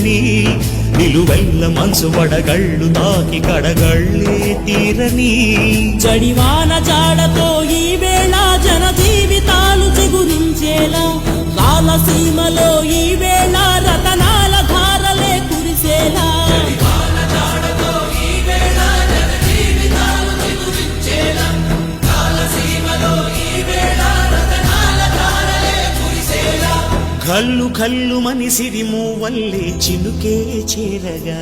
తీరని నిలువెల్ల మనసు వడగళ్ళు తాకి కడగళ్ళే తీరని జడివాన జాడతో ఈ వేళ జన జీవితాలు చిగురించేలా రాలసీమలో ఈ వేళ రతనాల ధారలే కురిసేలా కల్లు కల్లు మనిసిరి మూవల్లే చినుకే చేరగా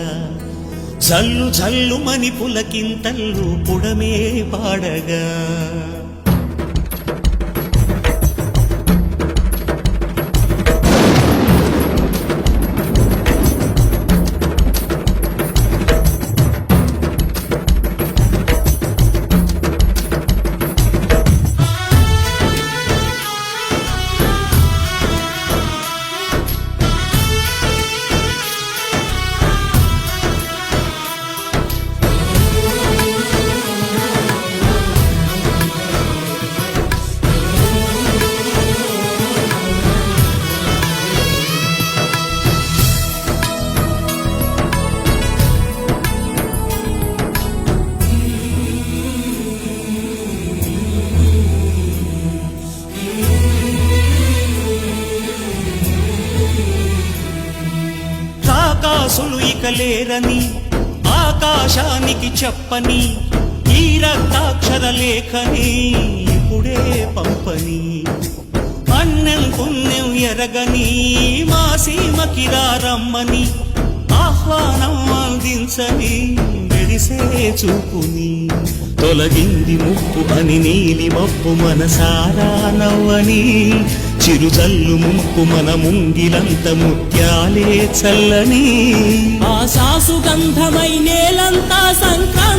జల్లు జల్లు మని పులకింతల్లు పుడమే పాడగా ఆకాశులు ఇక లేరని ఆకాశానికి చెప్పని ఈ రక్తాక్షర లేఖని ఇప్పుడే పంపని అన్నం పుణ్యం ఎరగని మా సీమకి రమ్మని ఆహ్వానం అందించని వెడిసే చూపుని తొలగింది ముప్పు అని నీలి మప్పు మనసారా నవ్వని చిరుజల్లు ముంపు మన ముంగిలంత ముత్యాలే చల్లని ఆశాసు గంధమై నేలంతా సంక్రాంతి